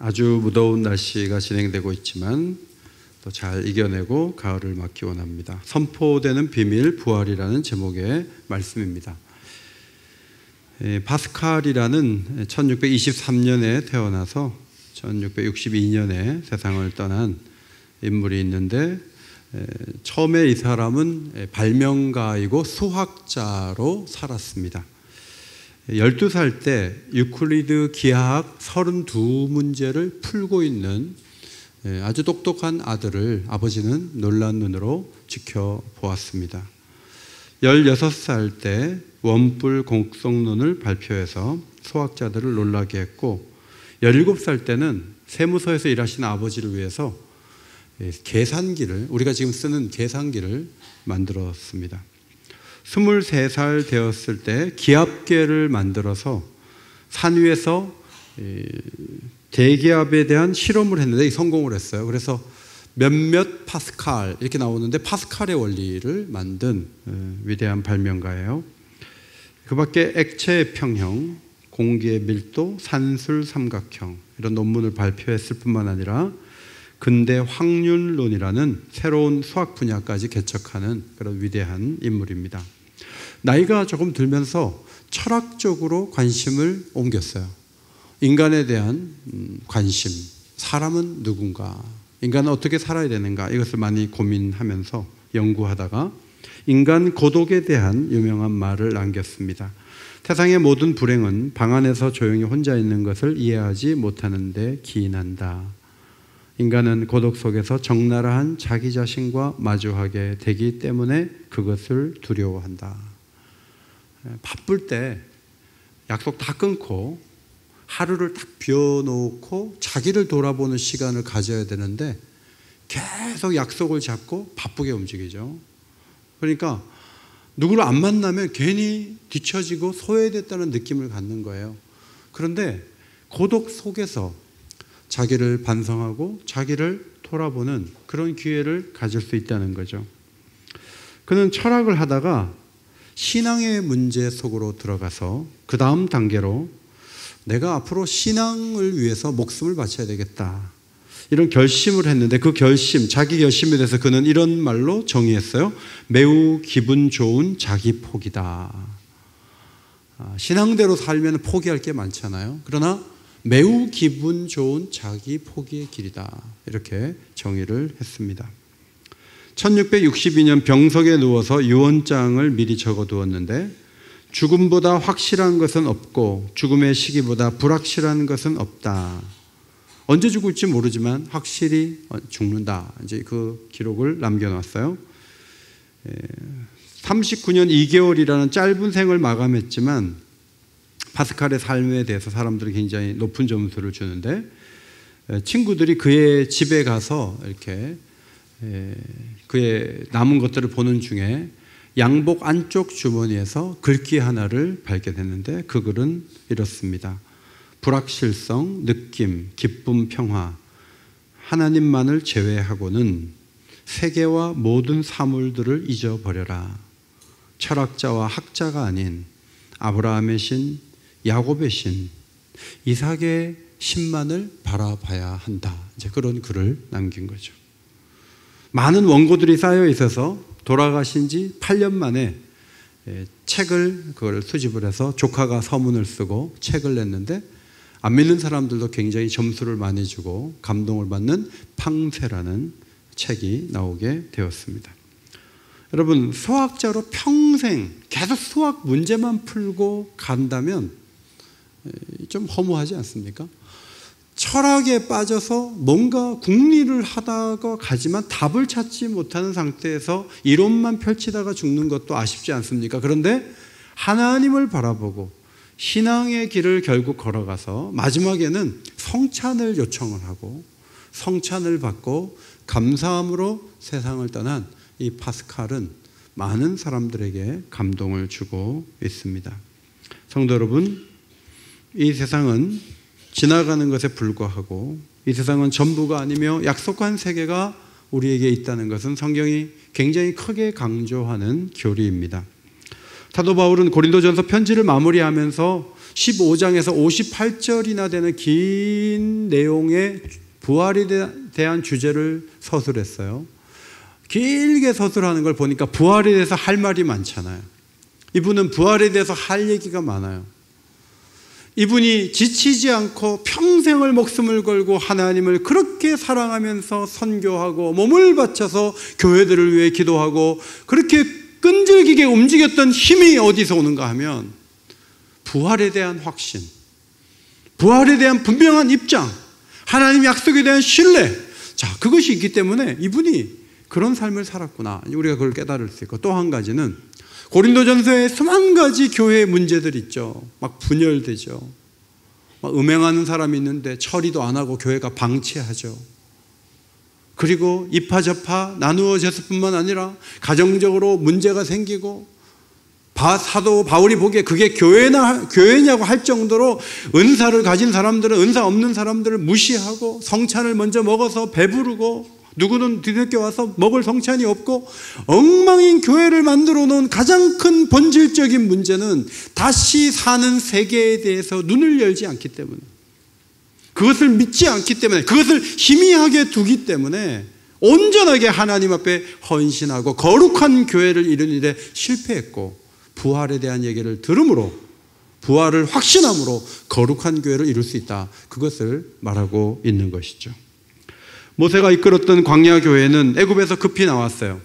아주 무더운 날씨가 진행되고 있지만 또 잘 이겨내고 가을을 맞기 원합니다. 선포되는 비밀 부활이라는 제목의 말씀입니다. 파스칼이라는 1623년에 태어나서 1662년에 세상을 떠난 인물이 있는데, 처음에 이 사람은 발명가이고 수학자로 살았습니다. 12살 때 유클리드 기하학 32문제를 풀고 있는 아주 똑똑한 아들을 아버지는 놀란 눈으로 지켜보았습니다. 16살 때 원뿔 곡성론을 발표해서 수학자들을 놀라게 했고, 17살 때는 세무서에서 일하시는 아버지를 위해서 계산기를, 우리가 지금 쓰는 계산기를 만들었습니다. 23살 되었을 때 기압계를 만들어서 산 위에서 대기압에 대한 실험을 했는데 성공을 했어요. 그래서 몇몇 파스칼 이렇게 나오는데 파스칼의 원리를 만든 위대한 발명가예요. 그 밖에 액체의 평형, 공기의 밀도, 산술 삼각형 이런 논문을 발표했을 뿐만 아니라 근대 확률론이라는 새로운 수학 분야까지 개척하는 그런 위대한 인물입니다. 나이가 조금 들면서 철학적으로 관심을 옮겼어요. 인간에 대한 관심, 사람은 누군가, 인간은 어떻게 살아야 되는가, 이것을 많이 고민하면서 연구하다가 인간 고독에 대한 유명한 말을 남겼습니다. 세상의 모든 불행은 방 안에서 조용히 혼자 있는 것을 이해하지 못하는 데 기인한다. 인간은 고독 속에서 적나라한 자기 자신과 마주하게 되기 때문에 그것을 두려워한다. 바쁠 때 약속 다 끊고 하루를 딱 비워놓고 자기를 돌아보는 시간을 가져야 되는데 계속 약속을 잡고 바쁘게 움직이죠. 그러니까 누구를 안 만나면 괜히 뒤처지고 소외됐다는 느낌을 갖는 거예요. 그런데 고독 속에서 자기를 반성하고 자기를 돌아보는 그런 기회를 가질 수 있다는 거죠. 그는 철학을 하다가 신앙의 문제 속으로 들어가서 그 다음 단계로 내가 앞으로 신앙을 위해서 목숨을 바쳐야 되겠다, 이런 결심을 했는데, 그 결심, 자기 결심에 대해서 그는 이런 말로 정의했어요. 매우 기분 좋은 자기 포기다. 신앙대로 살면 포기할 게 많잖아요. 그러나 매우 기분 좋은 자기 포기의 길이다, 이렇게 정의를 했습니다. 1662년 병석에 누워서 유언장을 미리 적어두었는데, 죽음보다 확실한 것은 없고 죽음의 시기보다 불확실한 것은 없다. 언제 죽을지 모르지만 확실히 죽는다. 이제 그 기록을 남겨놨어요. 39년 2개월이라는 짧은 생을 마감했지만 파스칼의 삶에 대해서 사람들이 굉장히 높은 점수를 주는데, 친구들이 그의 집에 가서 이렇게 그의 남은 것들을 보는 중에 양복 안쪽 주머니에서 글귀 하나를 발견했는데, 그 글은 이렇습니다. 불확실성, 느낌, 기쁨, 평화, 하나님만을 제외하고는 세계와 모든 사물들을 잊어버려라. 철학자와 학자가 아닌 아브라함의 신, 야곱의 신, 이삭의 신만을 바라봐야 한다. 이제 그런 글을 남긴 거죠. 많은 원고들이 쌓여 있어서 돌아가신 지 8년 만에 책을 그걸 수집을 해서 조카가 서문을 쓰고 책을 냈는데, 안 믿는 사람들도 굉장히 점수를 많이 주고 감동을 받는 팡세라는 책이 나오게 되었습니다. 여러분, 수학자로 평생 계속 수학 문제만 풀고 간다면 좀 허무하지 않습니까? 철학에 빠져서 뭔가 궁리를 하다가 가지만 답을 찾지 못하는 상태에서 이론만 펼치다가 죽는 것도 아쉽지 않습니까? 그런데 하나님을 바라보고 신앙의 길을 결국 걸어가서 마지막에는 성찬을 요청을 하고 성찬을 받고 감사함으로 세상을 떠난 이 파스칼은 많은 사람들에게 감동을 주고 있습니다. 성도 여러분, 이 세상은 지나가는 것에 불과하고 이 세상은 전부가 아니며 약속한 세계가 우리에게 있다는 것은 성경이 굉장히 크게 강조하는 교리입니다. 사도 바울은 고린도전서 편지를 마무리하면서 15장에서 58절이나 되는 긴 내용의 부활에 대한 주제를 서술했어요. 길게 서술하는 걸 보니까 부활에 대해서 할 말이 많잖아요. 이분은 부활에 대해서 할 얘기가 많아요. 이분이 지치지 않고 평생을 목숨을 걸고 하나님을 그렇게 사랑하면서 선교하고 몸을 바쳐서 교회들을 위해 기도하고 그렇게 끈질기게 움직였던 힘이 어디서 오는가 하면 부활에 대한 확신, 부활에 대한 분명한 입장, 하나님 약속에 대한 신뢰, 자, 그것이 있기 때문에 이분이 그런 삶을 살았구나, 우리가 그걸 깨달을 수 있고, 또 한 가지는 고린도전서에 수만 가지 교회의 문제들 있죠. 막 분열되죠. 막 음행하는 사람이 있는데 처리도 안 하고 교회가 방치하죠. 그리고 이파저파 나누어졌을 뿐만 아니라 가정적으로 문제가 생기고, 사도 바울이 보기에 그게 교회냐고 할 정도로 은사를 가진 사람들은 은사 없는 사람들을 무시하고 성찬을 먼저 먹어서 배부르고, 누구는 뒤늦게 와서 먹을 성찬이 없고, 엉망인 교회를 만들어 놓은 가장 큰 본질적인 문제는 다시 사는 세계에 대해서 눈을 열지 않기 때문에, 그것을 믿지 않기 때문에, 그것을 희미하게 두기 때문에 온전하게 하나님 앞에 헌신하고 거룩한 교회를 이루는 일에 실패했고, 부활에 대한 얘기를 들음으로, 부활을 확신함으로 거룩한 교회를 이룰 수 있다, 그것을 말하고 있는 것이죠. 모세가 이끌었던 광야 교회는 애굽에서 급히 나왔어요.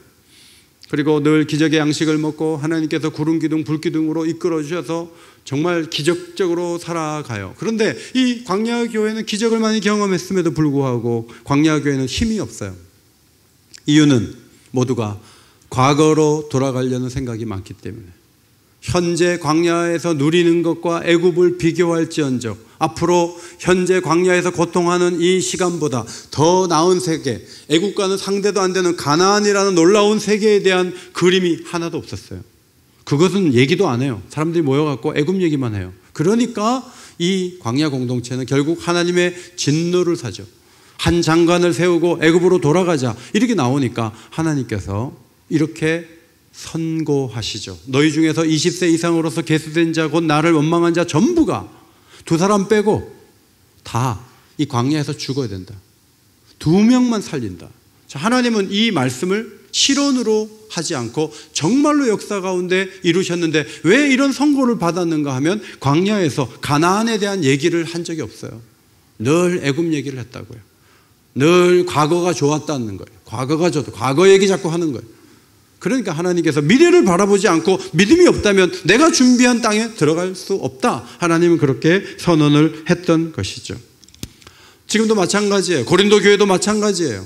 그리고 늘 기적의 양식을 먹고 하나님께서 구름 기둥 불 기둥으로 이끌어 주셔서 정말 기적적으로 살아가요. 그런데 이 광야 교회는 기적을 많이 경험했음에도 불구하고 광야 교회는 힘이 없어요. 이유는 모두가 과거로 돌아가려는 생각이 많기 때문에, 현재 광야에서 누리는 것과 애굽을 비교할지언정 앞으로 현재 광야에서 고통하는 이 시간보다 더 나은 세계, 애굽과는 상대도 안 되는 가나안이라는 놀라운 세계에 대한 그림이 하나도 없었어요. 그것은 얘기도 안 해요. 사람들이 모여갖고 애굽 얘기만 해요. 그러니까 이 광야 공동체는 결국 하나님의 진노를 사죠. 한 장관을 세우고 애굽으로 돌아가자, 이렇게 나오니까 하나님께서 이렇게 선고하시죠. 너희 중에서 20세 이상으로서 계수된 자, 곧 나를 원망한 자 전부가, 두 사람 빼고 다 이 광야에서 죽어야 된다. 2명만 살린다. 자, 하나님은 이 말씀을 실언으로 하지 않고 정말로 역사 가운데 이루셨는데 왜 이런 선고를 받았는가 하면, 광야에서 가나안에 대한 얘기를 한 적이 없어요. 늘 애굽 얘기를 했다고요. 늘 과거가 좋았다는 거예요. 과거가 좋다, 과거 얘기 자꾸 하는 거예요. 그러니까 하나님께서 미래를 바라보지 않고 믿음이 없다면 내가 준비한 땅에 들어갈 수 없다, 하나님은 그렇게 선언을 했던 것이죠. 지금도 마찬가지예요. 고린도 교회도 마찬가지예요.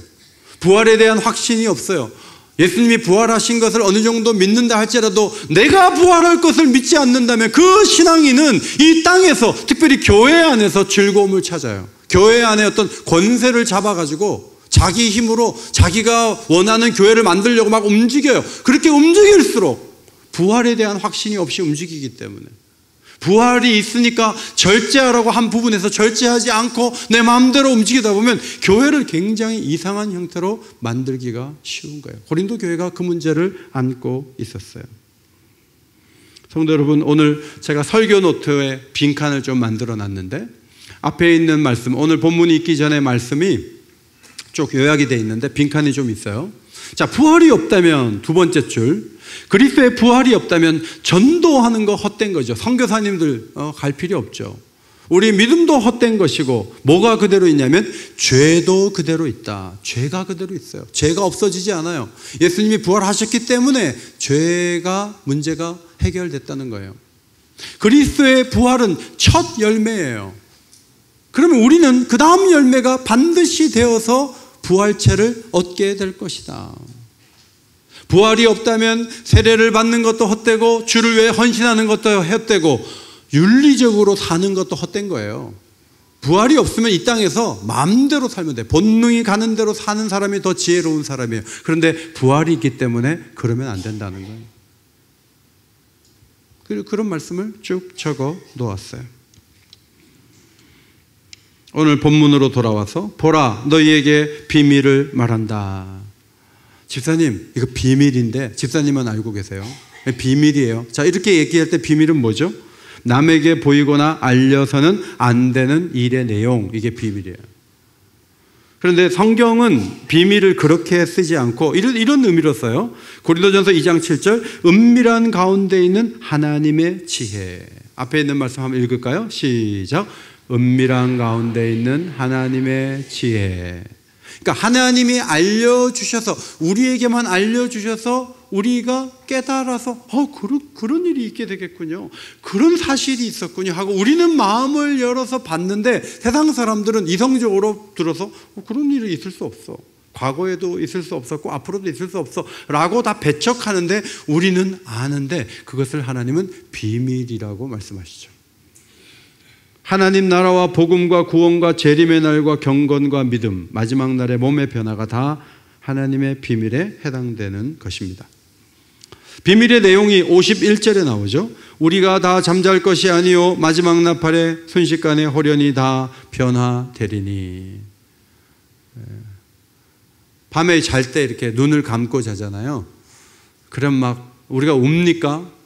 부활에 대한 확신이 없어요. 예수님이 부활하신 것을 어느 정도 믿는다 할지라도 내가 부활할 것을 믿지 않는다면 그 신앙인은 이 땅에서, 특별히 교회 안에서 즐거움을 찾아요. 교회 안에 어떤 권세를 잡아가지고 자기 힘으로 자기가 원하는 교회를 만들려고 막 움직여요. 그렇게 움직일수록 부활에 대한 확신이 없이 움직이기 때문에, 부활이 있으니까 절제하라고 한 부분에서 절제하지 않고 내 마음대로 움직이다 보면 교회를 굉장히 이상한 형태로 만들기가 쉬운 거예요. 고린도 교회가 그 문제를 안고 있었어요. 성도 여러분, 오늘 제가 설교 노트에 빈칸을 좀 만들어 놨는데, 앞에 있는 말씀, 오늘 본문이 있기 전에 말씀이 쭉 요약이 되어 있는데 빈칸이 좀 있어요. 자, 부활이 없다면, 두 번째 줄, 그리스도의 부활이 없다면 전도하는 거 헛된 거죠. 선교사님들 갈 필요 없죠. 우리 믿음도 헛된 것이고, 뭐가 그대로 있냐면 죄도 그대로 있다. 죄가 그대로 있어요. 죄가 없어지지 않아요. 예수님이 부활하셨기 때문에 죄가, 문제가 해결됐다는 거예요. 그리스도의 부활은 첫 열매예요. 그러면 우리는 그 다음 열매가 반드시 되어서 부활체를 얻게 될 것이다. 부활이 없다면 세례를 받는 것도 헛되고, 주를 위해 헌신하는 것도 헛되고, 윤리적으로 사는 것도 헛된 거예요. 부활이 없으면 이 땅에서 마음대로 살면 돼. 본능이 가는 대로 사는 사람이 더 지혜로운 사람이에요. 그런데 부활이 있기 때문에 그러면 안 된다는 거예요. 그리고 그런 말씀을 쭉 적어 놓았어요. 오늘 본문으로 돌아와서, 보라, 너희에게 비밀을 말한다. 집사님, 이거 비밀인데 집사님만 알고 계세요. 비밀이에요. 자, 이렇게 얘기할 때 비밀은 뭐죠? 남에게 보이거나 알려서는 안 되는 일의 내용, 이게 비밀이에요. 그런데 성경은 비밀을 그렇게 쓰지 않고 이런 의미로 써요. 고린도전서 2장 7절, 은밀한 가운데 있는 하나님의 지혜. 앞에 있는 말씀 한번 읽을까요? 시작. 은밀한 가운데 있는 하나님의 지혜. 그러니까 하나님이 알려주셔서, 우리에게만 알려주셔서 우리가 깨달아서 그런 일이 있게 되겠군요, 그런 사실이 있었군요 하고 우리는 마음을 열어서 봤는데, 세상 사람들은 이성적으로 들어서 그런 일이 있을 수 없어, 과거에도 있을 수 없었고 앞으로도 있을 수 없어 라고 다 배척하는데, 우리는 아는데 그것을 하나님은 비밀이라고 말씀하시죠. 하나님 나라와 복음과 구원과 재림의 날과 경건과 믿음, 마지막 날의 몸의 변화가 다 하나님의 비밀에 해당되는 것입니다. 비밀의 내용이 51절에 나오죠. 우리가 다 잠잘 것이 아니요 마지막 나팔에 순식간에 호련히 다 변화되리니. 밤에 잘 때 이렇게 눈을 감고 자잖아요. 그럼 막 우리가 웁니까?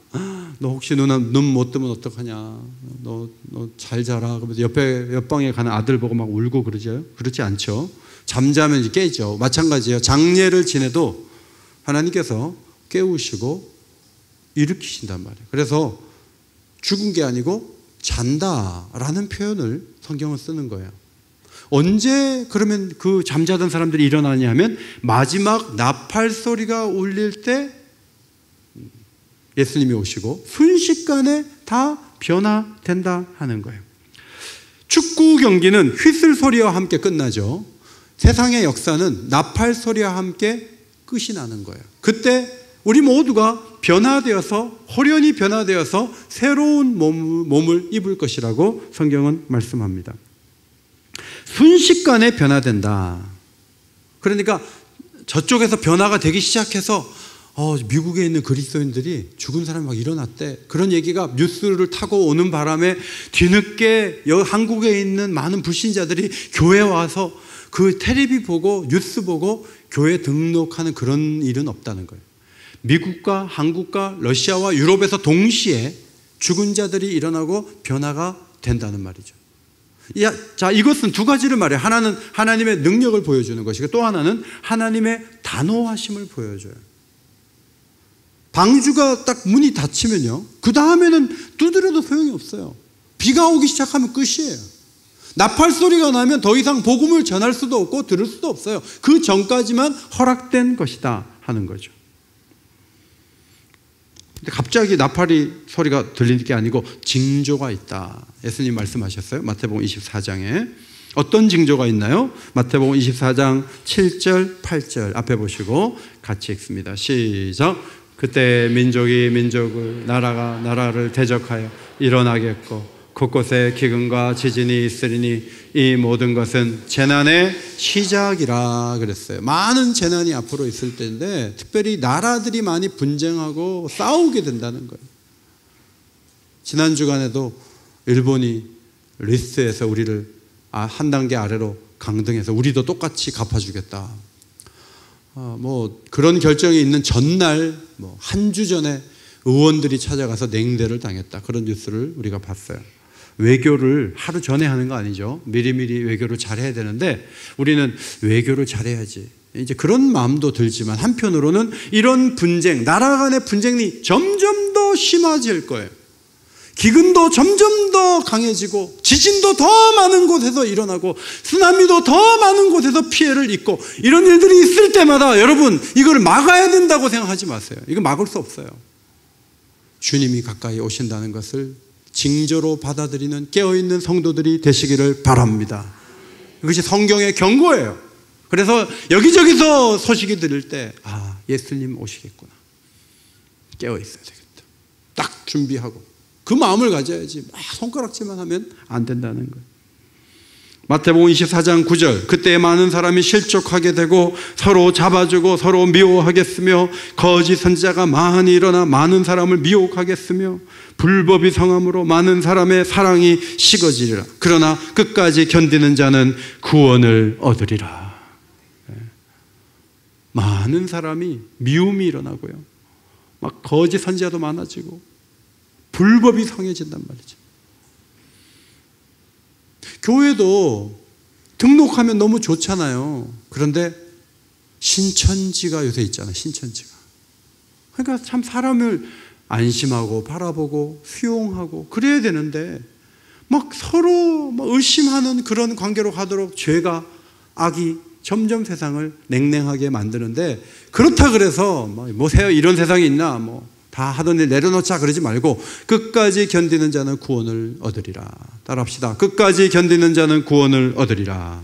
너 혹시 눈 못 뜨면 어떡하냐, 너 잘 자라. 그러면서 옆방에 가는 아들 보고 막 울고 그러죠? 그렇지 않죠. 잠자면 이제 깨죠. 마찬가지예요. 장례를 지내도 하나님께서 깨우시고 일으키신단 말이에요. 그래서 죽은 게 아니고 잔다라는 표현을 성경은 쓰는 거예요. 언제 그러면 그 잠자던 사람들이 일어나냐 하면, 마지막 나팔 소리가 울릴 때 예수님이 오시고 순식간에 다 변화된다 하는 거예요. 축구 경기는 휘슬 소리와 함께 끝나죠. 세상의 역사는 나팔 소리와 함께 끝이 나는 거예요. 그때 우리 모두가 변화되어서, 호련히 변화되어서 새로운 몸을 입을 것이라고 성경은 말씀합니다. 순식간에 변화된다. 그러니까 저쪽에서 변화가 되기 시작해서 미국에 있는 그리스도인들이 죽은 사람이 막 일어났대, 그런 얘기가 뉴스를 타고 오는 바람에 뒤늦게 한국에 있는 많은 불신자들이 교회에 와서 그 텔레비 보고 뉴스 보고 교회 등록하는 그런 일은 없다는 거예요. 미국과 한국과 러시아와 유럽에서 동시에 죽은 자들이 일어나고 변화가 된다는 말이죠. 자, 이것은 두 가지를 말해요. 하나는 하나님의 능력을 보여주는 것이고, 또 하나는 하나님의 단호하심을 보여줘요. 방주가 딱 문이 닫히면요, 그 다음에는 두드려도 소용이 없어요. 비가 오기 시작하면 끝이에요. 나팔 소리가 나면 더 이상 복음을 전할 수도 없고 들을 수도 없어요. 그 전까지만 허락된 것이다 하는 거죠. 근데 갑자기 나팔이 소리가 들리는 게 아니고 징조가 있다. 예수님 말씀하셨어요. 마태복음 24장에. 어떤 징조가 있나요? 마태복음 24장 7절 8절 앞에 보시고 같이 읽습니다. 시작. 그때 민족이 민족을, 나라가 나라를 대적하여 일어나겠고 곳곳에 기근과 지진이 있으리니 이 모든 것은 재난의 시작이라 그랬어요. 많은 재난이 앞으로 있을 때인데, 특별히 나라들이 많이 분쟁하고 싸우게 된다는 거예요. 지난 주간에도 일본이 리스트에서 우리를 한 단계 아래로 강등해서 우리도 똑같이 갚아주겠다. 그런 결정이 있는 전날, 한 주 전에 의원들이 찾아가서 냉대를 당했다. 그런 뉴스를 우리가 봤어요. 외교를 하루 전에 하는 거 아니죠. 미리미리 외교를 잘해야 되는데 우리는 외교를 잘해야지, 이제 그런 마음도 들지만, 한편으로는 이런 분쟁, 나라 간의 분쟁이 점점 더 심해질 거예요. 기근도 점점 더 강해지고, 지진도 더 많은 곳에서 일어나고, 쓰나미도 더 많은 곳에서 피해를 입고, 이런 일들이 있을 때마다 여러분, 이걸 막아야 된다고 생각하지 마세요. 이거 막을 수 없어요. 주님이 가까이 오신다는 것을 징조로 받아들이는 깨어있는 성도들이 되시기를 바랍니다. 이것이 성경의 경고예요. 그래서 여기저기서 소식이 들릴 때 예수님 오시겠구나, 깨어있어야 되겠다, 딱 준비하고 그 마음을 가져야지 막 손가락질만 하면 안 된다는 거예요. 마태복음 24장 9절, 그때 많은 사람이 실족하게 되고 서로 잡아주고 서로 미워하겠으며 거짓 선지자가 많이 일어나 많은 사람을 미혹하겠으며 불법이 성함으로 많은 사람의 사랑이 식어지리라. 그러나 끝까지 견디는 자는 구원을 얻으리라. 많은 사람이 미움이 일어나고요. 막 거짓 선지자도 많아지고 불법이 성해진단 말이죠. 교회도 등록하면 너무 좋잖아요. 그런데 신천지가 요새 있잖아요. 신천지가. 그러니까 참 사람을 안심하고 바라보고 수용하고 그래야 되는데 막 서로 막 의심하는 그런 관계로 가도록 죄가, 악이 점점 세상을 냉랭하게 만드는데, 그렇다 그래서 뭐 이런 세상이 있나 다 하던 일 내려놓자 그러지 말고 끝까지 견디는 자는 구원을 얻으리라. 따라합시다. 끝까지 견디는 자는 구원을 얻으리라.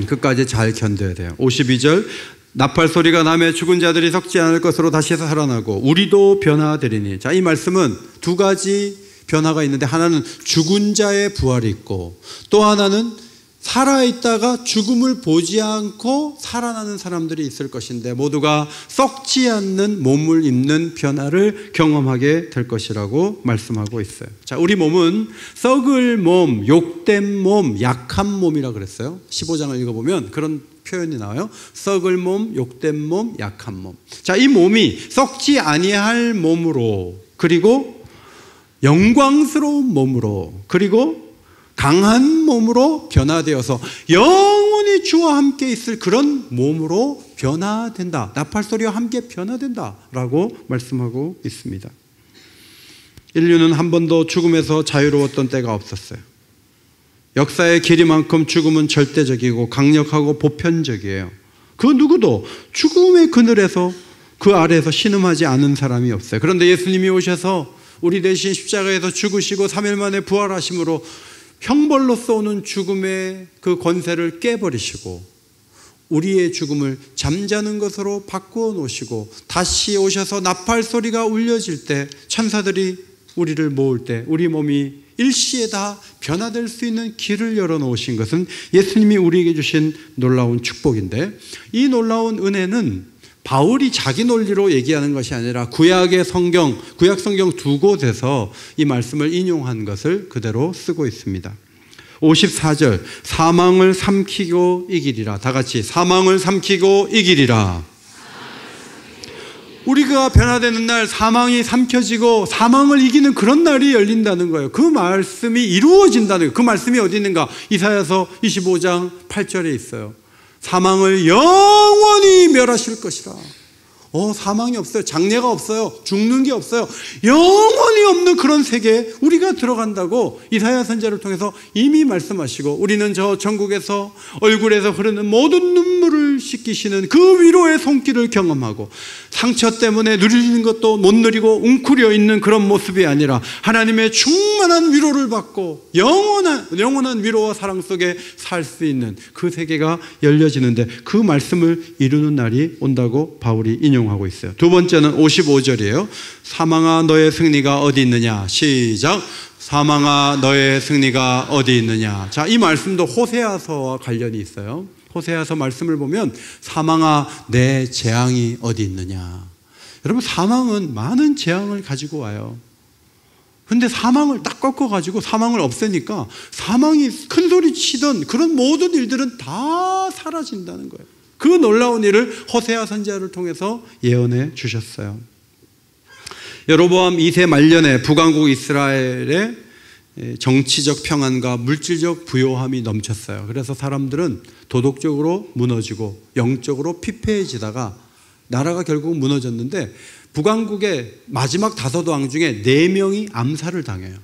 끝까지 잘 견뎌야 돼요. 52절, 나팔 소리가 나며 죽은 자들이 썩지 않을 것으로 다시 살아나고 우리도 변화되리니. 자, 이 말씀은 두 가지 변화가 있는데, 하나는 죽은 자의 부활이 있고 또 하나는 살아있다가 죽음을 보지 않고 살아나는 사람들이 있을 것인데, 모두가 썩지 않는 몸을 입는 변화를 경험하게 될 것이라고 말씀하고 있어요. 자, 우리 몸은 썩을 몸, 욕된 몸, 약한 몸이라 그랬어요. 15장을 읽어보면 그런 표현이 나와요. 썩을 몸, 욕된 몸, 약한 몸. 자, 이 몸이 썩지 아니할 몸으로, 그리고 영광스러운 몸으로, 그리고 강한 몸으로 변화되어서 영원히 주와 함께 있을 그런 몸으로 변화된다. 나팔소리와 함께 변화된다라고 말씀하고 있습니다. 인류는 한 번도 죽음에서 자유로웠던 때가 없었어요. 역사의 길이만큼 죽음은 절대적이고 강력하고 보편적이에요. 그 누구도 죽음의 그늘에서, 그 아래에서 신음하지 않은 사람이 없어요. 그런데 예수님이 오셔서 우리 대신 십자가에서 죽으시고 3일 만에 부활하심으로 형벌로서 오는 죽음의 그 권세를 깨버리시고 우리의 죽음을 잠자는 것으로 바꾸어 놓으시고, 다시 오셔서 나팔 소리가 울려질 때, 천사들이 우리를 모을 때 우리 몸이 일시에 다 변화될 수 있는 길을 열어놓으신 것은 예수님이 우리에게 주신 놀라운 축복인데, 이 놀라운 은혜는 바울이 자기 논리로 얘기하는 것이 아니라 구약 성경 두 곳에서 이 말씀을 인용한 것을 그대로 쓰고 있습니다. 54절, 사망을 삼키고 이기리라. 다 같이 사망을 삼키고 이기리라. 우리가 변화되는 날 사망이 삼켜지고 사망을 이기는 그런 날이 열린다는 거예요. 그 말씀이 이루어진다는 거예요. 그 말씀이 어디 있는가? 이사야서 25장 8절에 있어요. 사망을 영원히 멸하실 것이라. 사망이 없어요. 장례가 없어요. 죽는 게 없어요. 영원히 없는 그런 세계에 우리가 들어간다고 이사야 선지자를 통해서 이미 말씀하시고, 우리는 저 전국에서 얼굴에서 흐르는 모든 눈물을 씻기시는 그 위로의 손길을 경험하고, 상처 때문에 누리는 것도 못 누리고 웅크려 있는 그런 모습이 아니라 하나님의 충만한 위로를 받고 영원한 위로와 사랑 속에 살 수 있는 그 세계가 열려지는데, 그 말씀을 이루는 날이 온다고 바울이 인용하고 있어요. 두 번째는 55절이에요. 사망아 너의 승리가 어디 있느냐. 시작. 사망아 너의 승리가 어디 있느냐. 자, 이 말씀도 호세아서와 관련이 있어요. 호세아서 말씀을 보면 사망아 내 재앙이 어디 있느냐. 여러분, 사망은 많은 재앙을 가지고 와요. 근데 사망을 딱 꺾어가지고 사망을 없애니까 사망이 큰 소리 치던 그런 모든 일들은 다 사라진다는 거예요. 그 놀라운 일을 호세아 선지자를 통해서 예언해 주셨어요. 여로보암 2세 말년에 북왕국 이스라엘의 정치적 평안과 물질적 부요함이 넘쳤어요. 그래서 사람들은 도덕적으로 무너지고 영적으로 피폐해지다가 나라가 결국 무너졌는데, 북왕국의 마지막 5왕 중에 4명이 암살을 당해요.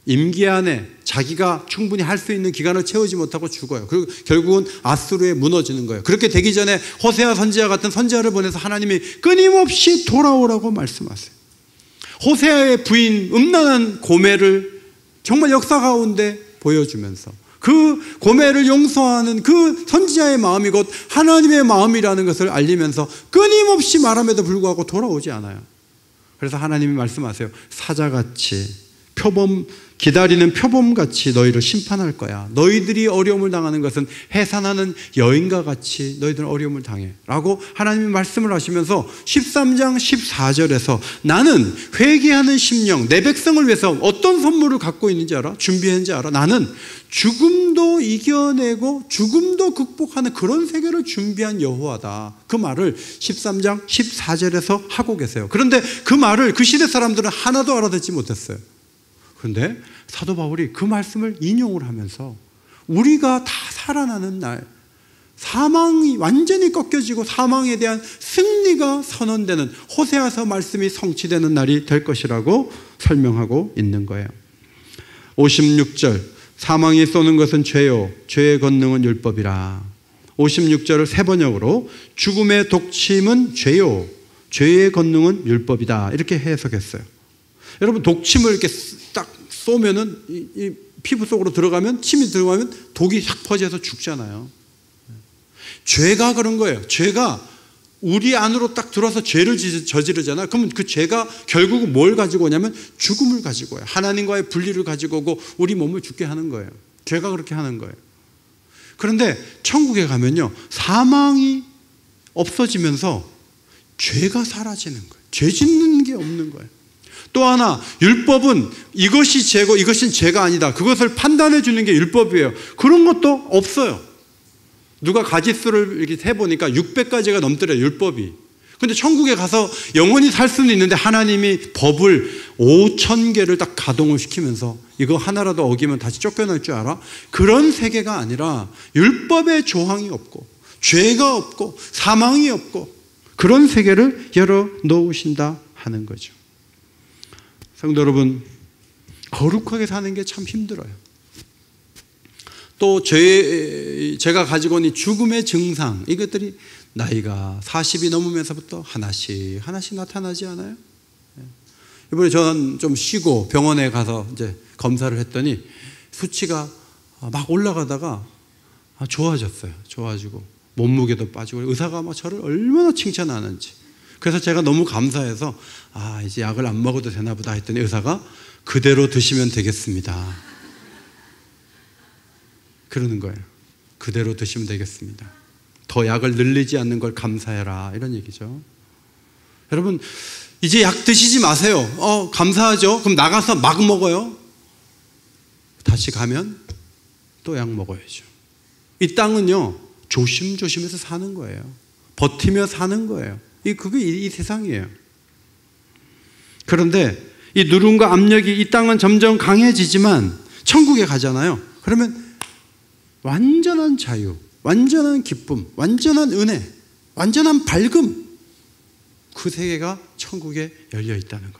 임기 안에 자기가 충분히 할 수 있는 기간을 채우지 못하고 죽어요. 그리고 결국은 아수르에 무너지는 거예요. 그렇게 되기 전에 호세아 선지자 같은 선지자를 보내서 하나님이 끊임없이 돌아오라고 말씀하세요. 호세아의 부인 음란한 고멜을 정말 역사 가운데 보여주면서 그 고멜을 용서하는 그 선지자의 마음이 곧 하나님의 마음이라는 것을 알리면서 끊임없이 말함에도 불구하고 돌아오지 않아요. 그래서 하나님이 말씀하세요. 사자같이 기다리는 표범같이 너희를 심판할 거야. 너희들이 어려움을 당하는 것은 해산하는 여인과 같이 너희들은 어려움을 당해 라고 하나님이 말씀을 하시면서 13장 14절에서 나는 회개하는 심령, 내 백성을 위해서 어떤 선물을 갖고 있는지 알아? 준비했는지 알아? 나는 죽음도 이겨내고 죽음도 극복하는 그런 세계를 준비한 여호와다. 그 말을 13장 14절에서 하고 계세요. 그런데 그 말을 그 시대 사람들은 하나도 알아듣지 못했어요. 그런데 사도 바울이 그 말씀을 인용을 하면서 우리가 다 살아나는 날, 사망이 완전히 꺾여지고 사망에 대한 승리가 선언되는 호세아서 말씀이 성취되는 날이 될 것이라고 설명하고 있는 거예요. 56절, 사망이 쏘는 것은 죄요, 죄의 권능은 율법이라. 56절을 세 번역으로 죽음의 독침은 죄요, 죄의 권능은 율법이다, 이렇게 해석했어요. 여러분, 독침을 이렇게 딱 쏘면은 이 피부 속으로 들어가면, 침이 들어가면 독이 확 퍼져서 죽잖아요. 죄가 그런 거예요. 죄가 우리 안으로 딱 들어와서 죄를 저지르잖아요. 그러면 그 죄가 결국은 뭘 가지고 오냐면 죽음을 가지고 와요. 하나님과의 분리를 가지고 오고 우리 몸을 죽게 하는 거예요. 죄가 그렇게 하는 거예요. 그런데 천국에 가면요, 사망이 없어지면서 죄가 사라지는 거예요. 죄 짓는 게 없는 거예요. 또 하나, 율법은 이것이 죄고 이것은 죄가 아니다, 그것을 판단해 주는 게 율법이에요. 그런 것도 없어요. 누가 가짓수를 이렇게 해보니까 600가지가 넘더래요, 율법이. 근데 천국에 가서 영원히 살 수는 있는데 하나님이 법을 5,000개를 딱 가동을 시키면서 이거 하나라도 어기면 다시 쫓겨날 줄 알아? 그런 세계가 아니라 율법의 조항이 없고 죄가 없고 사망이 없고 그런 세계를 열어놓으신다 하는 거죠. 성도 여러분, 거룩하게 사는 게 참 힘들어요. 또 제가 가지고 있는 죽음의 증상, 이것들이 나이가 40이 넘으면서부터 하나씩 나타나지 않아요? 이번에 저는 좀 쉬고 병원에 가서 이제 검사를 했더니 수치가 막 올라가다가 좋아졌어요. 좋아지고 몸무게도 빠지고, 의사가 막 저를 얼마나 칭찬하는지. 그래서 제가 너무 감사해서 이제 약을 안 먹어도 되나 보다 했더니 의사가 그대로 드시면 되겠습니다, 그러는 거예요. 그대로 드시면 되겠습니다. 더 약을 늘리지 않는 걸 감사해라, 이런 얘기죠. 여러분, 이제 약 드시지 마세요. 감사하죠. 그럼 나가서 막 먹어요. 다시 가면 또 약 먹어야죠. 이 땅은요, 조심조심해서 사는 거예요. 버티며 사는 거예요. 그게 이 세상이에요. 그런데 이 누름과 압력이 이 땅은 점점 강해지지만 천국에 가잖아요. 그러면 완전한 자유, 완전한 기쁨, 완전한 은혜, 완전한 밝음, 그 세계가 천국에 열려 있다는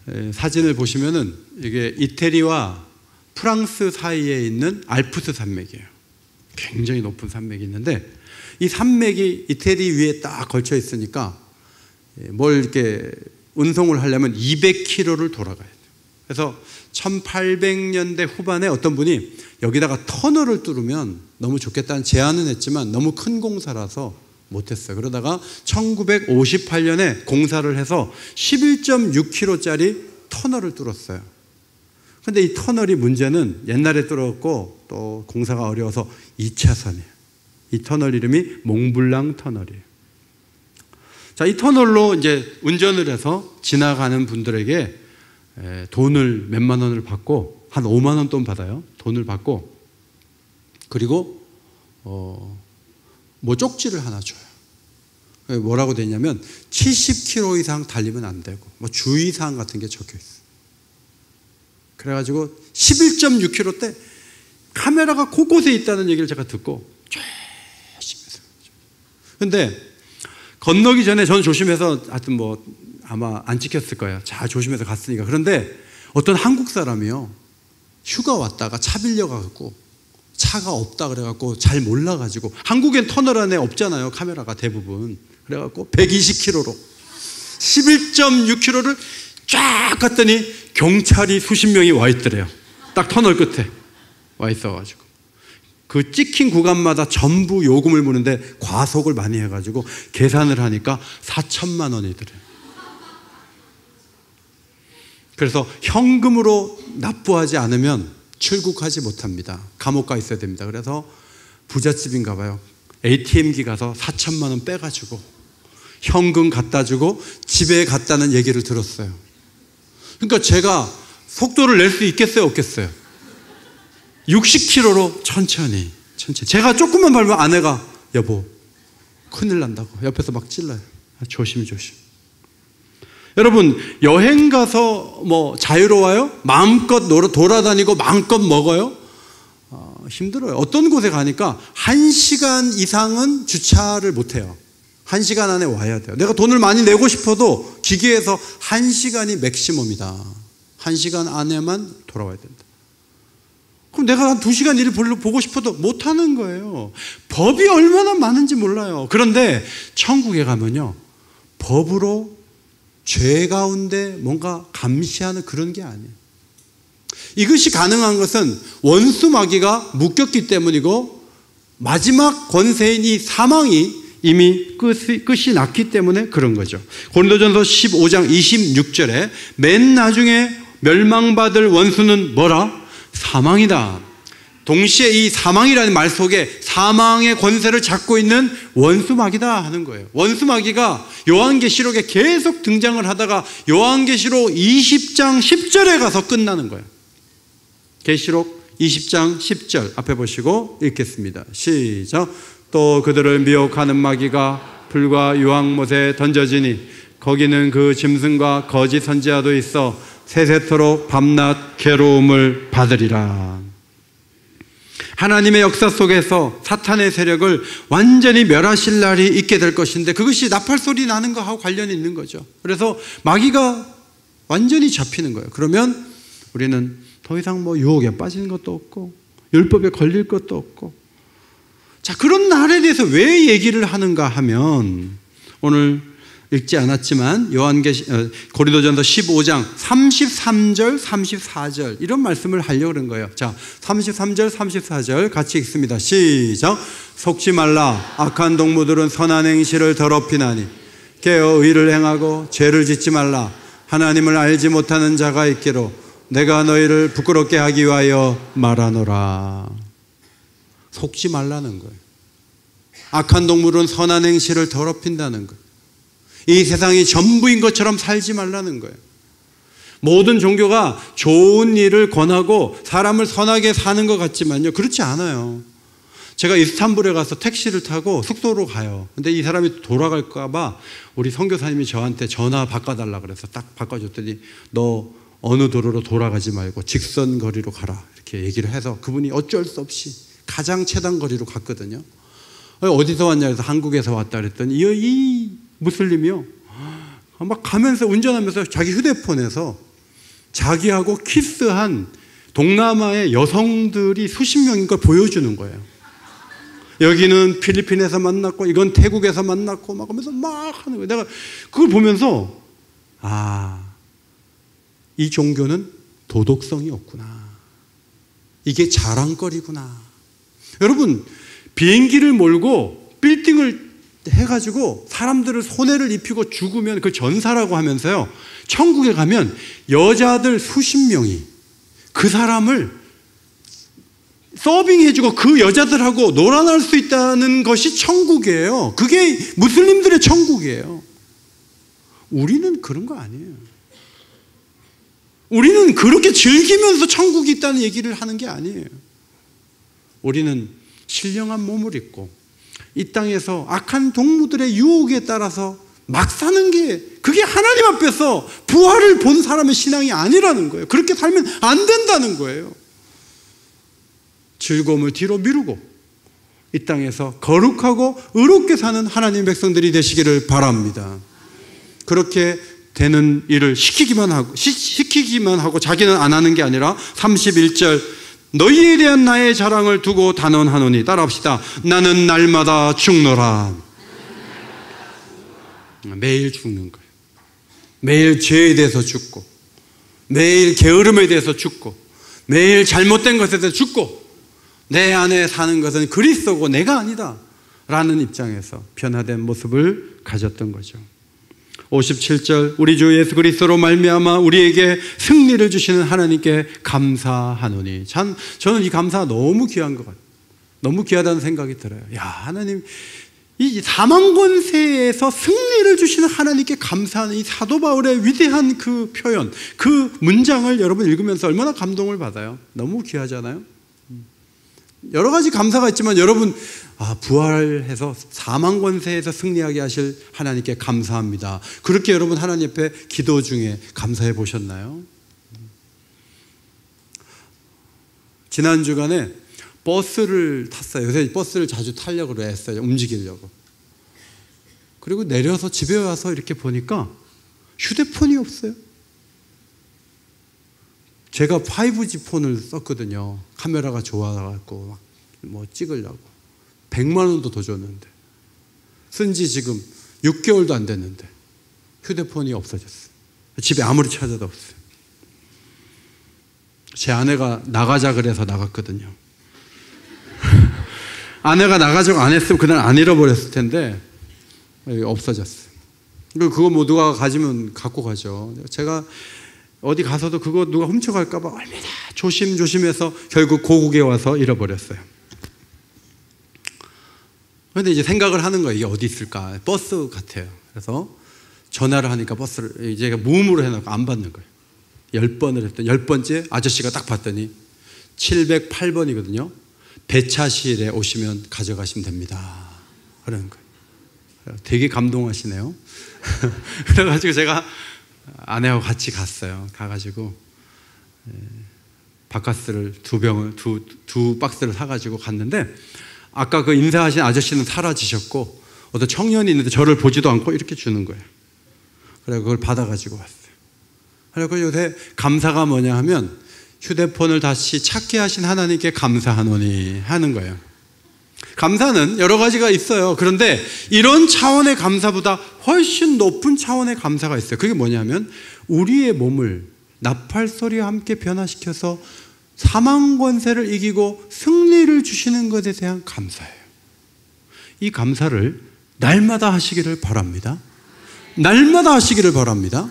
거예요. 사진을 보시면은 이게 이태리와 프랑스 사이에 있는 알프스 산맥이에요. 굉장히 높은 산맥이 있는데 이 산맥이 이태리 위에 딱 걸쳐 있으니까 뭘 이렇게 운송을 하려면 200km를 돌아가야 돼요. 그래서 1800년대 후반에 어떤 분이 여기다가 터널을 뚫으면 너무 좋겠다는 제안은 했지만 너무 큰 공사라서 못했어요. 그러다가 1958년에 공사를 해서 11.6km짜리 터널을 뚫었어요. 근데 이 터널이 문제는 옛날에 뚫었고 또 공사가 어려워서 2차선이에요. 이 터널 이름이 몽블랑 터널이에요. 자, 이 터널로 이제 운전을 해서 지나가는 분들에게 돈을 몇만 원을 받고, 한 5만 원 돈 받아요. 돈을 받고, 그리고 뭐 쪽지를 하나 줘요. 뭐라고 돼 있냐면 70km 이상 달리면 안 되고 뭐 주의사항 같은 게 적혀 있어요. 그래가지고 11.6km 때 카메라가 곳곳에 있다는 얘기를 제가 듣고 조심해서. 근데 건너기 전에 저는 조심해서, 하여튼 뭐 아마 안 찍혔을 거예요. 잘 조심해서 갔으니까. 그런데 어떤 한국 사람이요, 휴가 왔다가 차 빌려가지고 차가 없다 그래갖고 잘 몰라가지고, 한국엔 터널 안에 없잖아요, 카메라가 대부분. 그래갖고 120km로 11.6km를 쫙 갔더니 경찰이 수십 명이 와 있더래요. 딱 터널 끝에 와 있어가지고 그 찍힌 구간마다 전부 요금을 무는데 과속을 많이 해가지고 계산을 하니까 4천만 원이더래요. 그래서 현금으로 납부하지 않으면 출국하지 못합니다. 감옥 가 있어야 됩니다. 그래서 부잣집인가 봐요. ATM기 가서 4천만 원 빼가지고 현금 갖다 주고 집에 갔다는 얘기를 들었어요. 그러니까 제가 속도를 낼 수 있겠어요, 없겠어요? 60km로 천천히. 제가 조금만 밟으면 아내가 여보 큰일 난다고 옆에서 막 찔러요. 조심. 여러분, 여행 가서 뭐 자유로워요? 마음껏 돌아다니고 마음껏 먹어요? 힘들어요. 어떤 곳에 가니까 1시간 이상은 주차를 못해요. 1시간 안에 와야 돼요. 내가 돈을 많이 내고 싶어도 기계에서 1시간이 맥시멈이다. 1시간 안에만 돌아와야 된다. 그럼 내가 한 2시간 일을 보고 싶어도 못하는 거예요. 법이 얼마나 많은지 몰라요. 그런데 천국에 가면요, 법으로 죄 가운데 뭔가 감시하는 그런 게 아니에요. 이것이 가능한 것은 원수 마귀가 묶였기 때문이고 마지막 권세인 이 사망이 이미 끝이 났기 때문에 그런 거죠. 고린도전서 15장 26절에 맨 나중에 멸망받을 원수는 뭐라? 사망이다. 동시에 이 사망이라는 말 속에 사망의 권세를 잡고 있는 원수마귀다 하는 거예요. 원수마귀가 요한계시록에 계속 등장을 하다가 요한계시록 20장 10절에 가서 끝나는 거예요. 계시록 20장 10절 앞에 보시고 읽겠습니다. 시작. 또 그들을 미혹하는 마귀가 불과 유황못에 던져지니 거기는 그 짐승과 거짓 선지자도 있어 세세토록 밤낮 괴로움을 받으리라. 하나님의 역사 속에서 사탄의 세력을 완전히 멸하실 날이 있게 될 것인데 그것이 나팔소리 나는 거하고 관련이 있는 거죠. 그래서 마귀가 완전히 잡히는 거예요. 그러면 우리는 더 이상 뭐 유혹에 빠지는 것도 없고 율법에 걸릴 것도 없고. 자, 그런 날에 대해서 왜 얘기를 하는가 하면 오늘 읽지 않았지만 고린도전서 15장 33절 34절 이런 말씀을 하려고 그런 거예요. 자, 33절 34절 같이 읽습니다. 시작. 속지 말라. 악한 동무들은 선한 행실을 더럽히나니 깨어 의를 행하고 죄를 짓지 말라. 하나님을 알지 못하는 자가 있기로 내가 너희를 부끄럽게 하기 위하여 말하노라. 속지 말라는 거예요. 악한 동물은 선한 행실을 더럽힌다는 거예요. 이 세상이 전부인 것처럼 살지 말라는 거예요. 모든 종교가 좋은 일을 권하고 사람을 선하게 사는 것 같지만요, 그렇지 않아요. 제가 이스탄불에 가서 택시를 타고 숙소로 가요. 근데 이 사람이 돌아갈까 봐 우리 선교사님이 저한테 전화 바꿔달라 그래서 딱 바꿔줬더니 너 어느 도로로 돌아가지 말고 직선 거리로 가라 이렇게 얘기를 해서 그분이 어쩔 수 없이 가장 최단 거리로 갔거든요. 어디서 왔냐 해서 한국에서 왔다 그랬더니 이 무슬림이요, 막 가면서 운전하면서 자기 휴대폰에서 자기하고 키스한 동남아의 여성들이 수십 명인 걸 보여주는 거예요. 여기는 필리핀에서 만났고 이건 태국에서 만났고 막 하면서 막 하는 거예요. 내가 그걸 보면서 이 종교는 도덕성이 없구나. 이게 자랑거리구나. 여러분, 비행기를 몰고 빌딩을 해가지고 사람들을 손해를 입히고 죽으면 그걸 전사라고 하면서요, 천국에 가면 여자들 수십 명이 그 사람을 서빙해주고 그 여자들하고 놀아날 수 있다는 것이 천국이에요. 그게 무슬림들의 천국이에요. 우리는 그런 거 아니에요. 우리는 그렇게 즐기면서 천국이 있다는 얘기를 하는 게 아니에요. 우리는 신령한 몸을 입고 이 땅에서 악한 동무들의 유혹에 따라서 막 사는 게, 그게 하나님 앞에서 부활을 본 사람의 신앙이 아니라는 거예요. 그렇게 살면 안 된다는 거예요. 즐거움을 뒤로 미루고 이 땅에서 거룩하고 의롭게 사는 하나님 백성들이 되시기를 바랍니다. 그렇게 되는 일을 시키기만 하고 자기는 안 하는 게 아니라 31절 너희에 대한 나의 자랑을 두고 단언하노니, 따라합시다. 나는 날마다 죽노라. 매일 죽는 거예요. 매일 죄에 대해서 죽고, 매일 게으름에 대해서 죽고, 매일 잘못된 것에 대해서 죽고, 내 안에 사는 것은 그리스도고 내가 아니다 라는 입장에서 변화된 모습을 가졌던 거죠. 57절 우리 주 예수 그리스도로 말미암아 우리에게 승리를 주시는 하나님께 감사하노니. 저는 이 감사가 너무 귀한 것 같아요. 너무 귀하다는 생각이 들어요. 야, 하나님 이 사망 권세에서 승리를 주시는 하나님께 감사하는 이 사도 바울의 위대한 그 표현, 그 문장을 여러분 읽으면서 얼마나 감동을 받아요. 너무 귀하잖아요. 여러 가지 감사가 있지만 여러분, 부활해서 사망 권세에서 승리하게 하실 하나님께 감사합니다. 그렇게 여러분 하나님 앞에 기도 중에 감사해 보셨나요? 지난 주간에 버스를 탔어요. 요새 버스를 자주 타려고 했어요. 움직이려고. 그리고 내려서 집에 와서 이렇게 보니까 휴대폰이 없어요. 제가 5G 폰을 썼거든요. 카메라가 좋아갖고 뭐 찍으려고 100만 원도 더 줬는데 쓴 지 지금 6개월도 안 됐는데 휴대폰이 없어졌어요. 집에 아무리 찾아도 없어요. 제 아내가 나가자 그래서 나갔거든요. 아내가 나가자고 안 했으면 그날 안 잃어버렸을 텐데 없어졌어요. 그거 뭐 누가 가지면 갖고 가죠. 제가 어디 가서도 그거 누가 훔쳐갈까 봐 얼마나 조심해서 결국 고국에 와서 잃어버렸어요. 그런데 이제 생각을 하는 거예요. 이게 어디 있을까? 버스 같아요. 그래서 전화를 하니까 버스를 이제 무음으로 해놓고 안 받는 거예요. 10번을 했더니 10번째 아저씨가 딱 봤더니 708번이거든요. 배차실에 오시면 가져가시면 됩니다. 그러는 거예요. 되게 감동하시네요. 그래가지고 제가 아내하고 같이 갔어요. 가가지고 바카스를 두 박스를 사가지고 갔는데 아까 그 인사하신 아저씨는 사라지셨고 어떤 청년이 있는데 저를 보지도 않고 이렇게 주는 거예요. 그래서 그걸 받아가지고 왔어요. 그리고 요새 감사가 뭐냐 하면 휴대폰을 다시 찾게 하신 하나님께 감사하노니 하는 거예요. 감사는 여러 가지가 있어요. 그런데 이런 차원의 감사보다 훨씬 높은 차원의 감사가 있어요. 그게 뭐냐면 우리의 몸을 나팔소리와 함께 변화시켜서 사망 권세를 이기고 승리를 주시는 것에 대한 감사예요. 이 감사를 날마다 하시기를 바랍니다. 날마다 하시기를 바랍니다.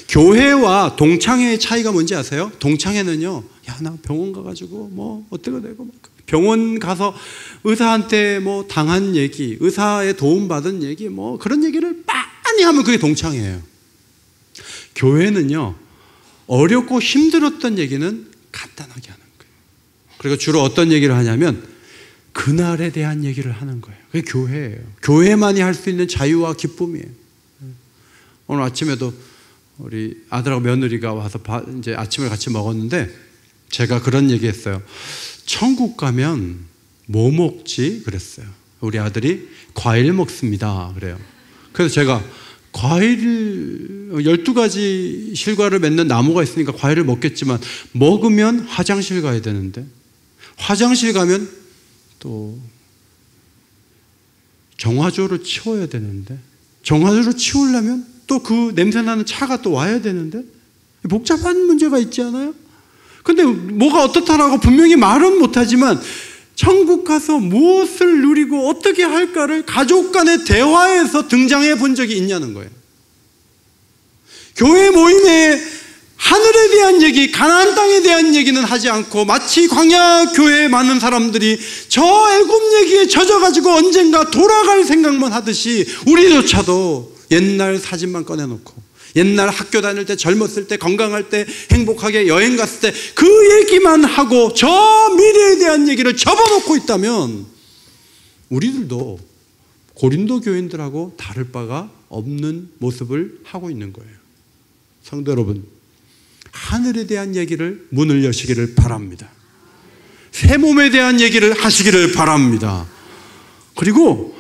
교회와 동창회의 차이가 뭔지 아세요? 동창회는요, 야, 나 병원 가가지고 뭐 어떻게 되고 병원 가서 의사한테 뭐 당한 얘기, 의사의 도움 받은 얘기, 뭐 그런 얘기를 많이 하면 그게 동창회예요. 교회는요, 어렵고 힘들었던 얘기는 간단하게 하는 거예요. 그리고 주로 어떤 얘기를 하냐면 그날에 대한 얘기를 하는 거예요. 그게 교회예요. 교회만이 할 수 있는 자유와 기쁨이에요. 오늘 아침에도 우리 아들하고 며느리가 와서 이제 아침을 같이 먹었는데 제가 그런 얘기 했어요. 천국 가면 뭐 먹지? 그랬어요. 우리 아들이 과일 먹습니다. 그래요. 그래서 제가 과일 12가지 실과를 맺는 나무가 있으니까 과일을 먹겠지만 먹으면 화장실 가야 되는데 화장실 가면 또 정화조를 치워야 되는데 정화조를 치우려면 또 그 냄새나는 차가 또 와야 되는데 복잡한 문제가 있지 않아요? 근데 뭐가 어떻다라고 분명히 말은 못하지만 천국 가서 무엇을 누리고 어떻게 할까를 가족 간의 대화에서 등장해 본 적이 있냐는 거예요. 교회 모임에 하늘에 대한 얘기, 가나안 땅에 대한 얘기는 하지 않고 마치 광야 교회에 많은 사람들이 저 애굽 얘기에 젖어가지고 언젠가 돌아갈 생각만 하듯이 우리조차도 옛날 사진만 꺼내놓고 옛날 학교 다닐 때 젊었을 때 건강할 때 행복하게 여행 갔을 때 그 얘기만 하고 저 미래에 대한 얘기를 접어놓고 있다면 우리들도 고린도 교인들하고 다를 바가 없는 모습을 하고 있는 거예요. 성도 여러분, 하늘에 대한 얘기를 문을 여시기를 바랍니다. 새 몸에 대한 얘기를 하시기를 바랍니다. 그리고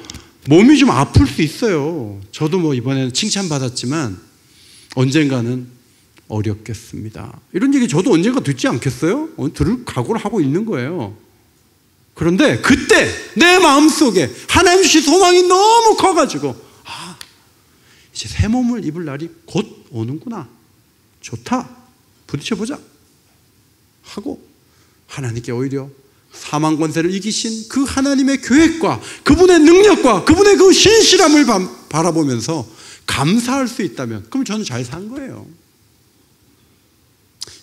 몸이 좀 아플 수 있어요. 저도 뭐 이번에는 칭찬받았지만 언젠가는 어렵겠습니다. 이런 얘기 저도 언젠가 듣지 않겠어요? 들을 각오를 하고 있는 거예요. 그런데 그때 내 마음속에 하나님 주신 소망이 너무 커가지고 이제 새 몸을 입을 날이 곧 오는구나. 좋다. 부딪혀보자. 하고 하나님께 오히려 사망 권세를 이기신 그 하나님의 계획과 그분의 능력과 그분의 그 신실함을 바라보면서 감사할 수 있다면 그럼 저는 잘 산 거예요.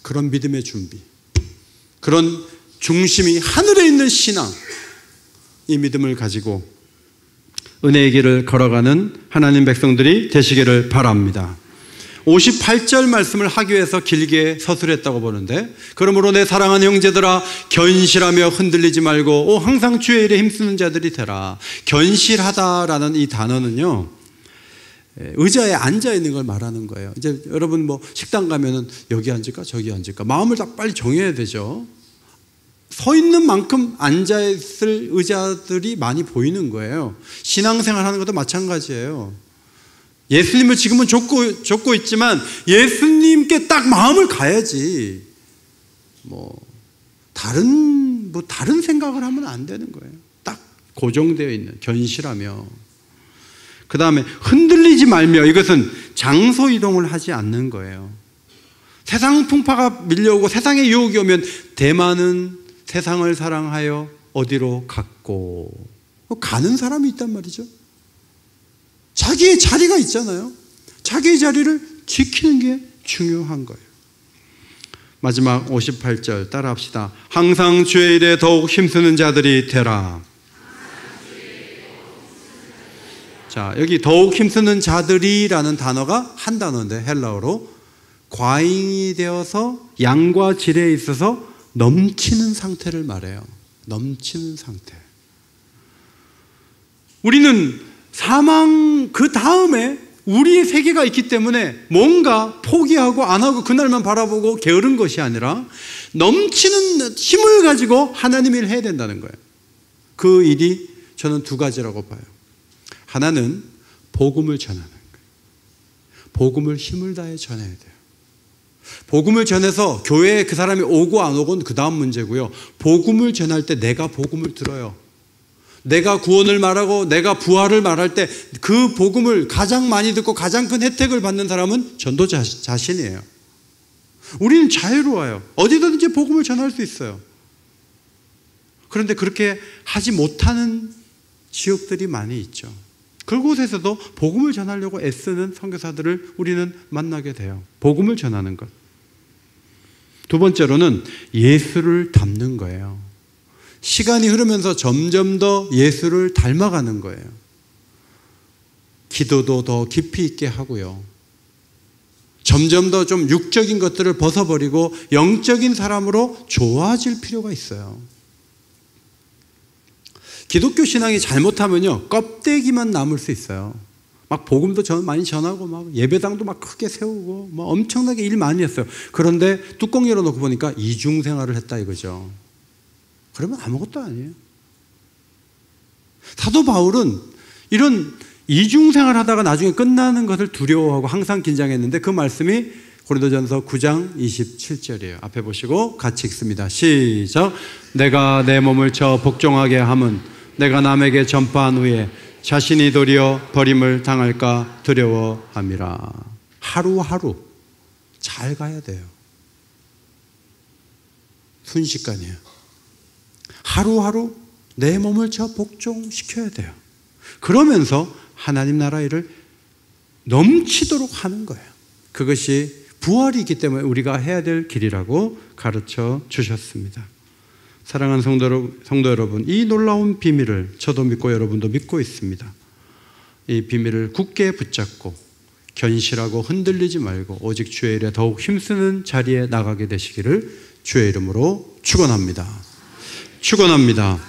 그런 믿음의 준비, 그런 중심이 하늘에 있는 신앙, 이 믿음을 가지고 은혜의 길을 걸어가는 하나님 백성들이 되시기를 바랍니다. 58절 말씀을 하기 위해서 길게 서술했다고 보는데, 그러므로 내 사랑하는 형제들아 견실하며 흔들리지 말고 항상 주의 일에 힘쓰는 자들이 되라. 견실하다라는 이 단어는요, 의자에 앉아 있는 걸 말하는 거예요. 이제 여러분 뭐 식당 가면은 여기 앉을까 저기 앉을까 마음을 딱 빨리 정해야 되죠. 서 있는 만큼 앉아 있을 의자들이 많이 보이는 거예요. 신앙생활 하는 것도 마찬가지예요. 예수님을 지금은 좇고 있지만 예수님께 딱 마음을 가야지 다른 생각을 하면 안 되는 거예요. 딱 고정되어 있는, 견실하며. 그 다음에 흔들리지 말며, 이것은 장소 이동을 하지 않는 거예요. 세상 풍파가 밀려오고 세상의 유혹이 오면 대만은 세상을 사랑하여 어디로 갔고, 가는 사람이 있단 말이죠. 자기의 자리가 있잖아요. 자기의 자리를 지키는 게 중요한 거예요. 마지막 58절 따라 합시다. 항상 주의 일에 더욱 힘쓰는 자들이 되라. 자, 여기 더욱 힘쓰는 자들이라는 단어가 한 단어인데 헬라어로 과잉이 되어서 양과 질에 있어서 넘치는 상태를 말해요. 넘치는 상태. 우리는 사망 그 다음에 우리의 세계가 있기 때문에 뭔가 포기하고 안 하고 그날만 바라보고 게으른 것이 아니라 넘치는 힘을 가지고 하나님 일을 해야 된다는 거예요. 그 일이 저는 두 가지라고 봐요. 하나는 복음을 전하는 거예요. 복음을 힘을 다해 전해야 돼요. 복음을 전해서 교회에 그 사람이 오고 안 오고는 그 다음 문제고요. 복음을 전할 때 내가 복음을 들어요. 내가 구원을 말하고 내가 부활을 말할 때 그 복음을 가장 많이 듣고 가장 큰 혜택을 받는 사람은 전도자 자신이에요. 우리는 자유로워요. 어디든지 복음을 전할 수 있어요. 그런데 그렇게 하지 못하는 지역들이 많이 있죠. 그곳에서도 복음을 전하려고 애쓰는 선교사들을 우리는 만나게 돼요. 복음을 전하는 것. 두 번째로는 예수를 닮는 거예요. 시간이 흐르면서 점점 더 예수를 닮아가는 거예요. 기도도 더 깊이 있게 하고요. 점점 더 좀 육적인 것들을 벗어버리고 영적인 사람으로 좋아질 필요가 있어요. 기독교 신앙이 잘못하면요, 껍데기만 남을 수 있어요. 막 복음도 많이 전하고 막 예배당도 막 크게 세우고 막 엄청나게 일 많이 했어요. 그런데 뚜껑 열어놓고 보니까 이중 생활을 했다 이거죠. 그러면 아무것도 아니에요. 사도 바울은 이런 이중 생활을 하다가 나중에 끝나는 것을 두려워하고 항상 긴장했는데 그 말씀이 고린도전서 9장 27절이에요. 앞에 보시고 같이 읽습니다. 시작. 내가 내 몸을 쳐 복종하게 함은 내가 남에게 전파한 후에 자신이 도리어 버림을 당할까 두려워함이라. 하루하루 잘 가야 돼요. 순식간이에요. 하루하루 내 몸을 쳐 복종시켜야 돼요. 그러면서 하나님 나라 일을 넘치도록 하는 거예요. 그것이 부활이 있기 때문에 우리가 해야 될 길이라고 가르쳐 주셨습니다. 사랑하는 성도 여러분, 이 놀라운 비밀을 저도 믿고 여러분도 믿고 있습니다. 이 비밀을 굳게 붙잡고 견실하고 흔들리지 말고 오직 주의 일에 더욱 힘쓰는 자리에 나가게 되시기를 주의 이름으로 축원합니다. 축원합니다.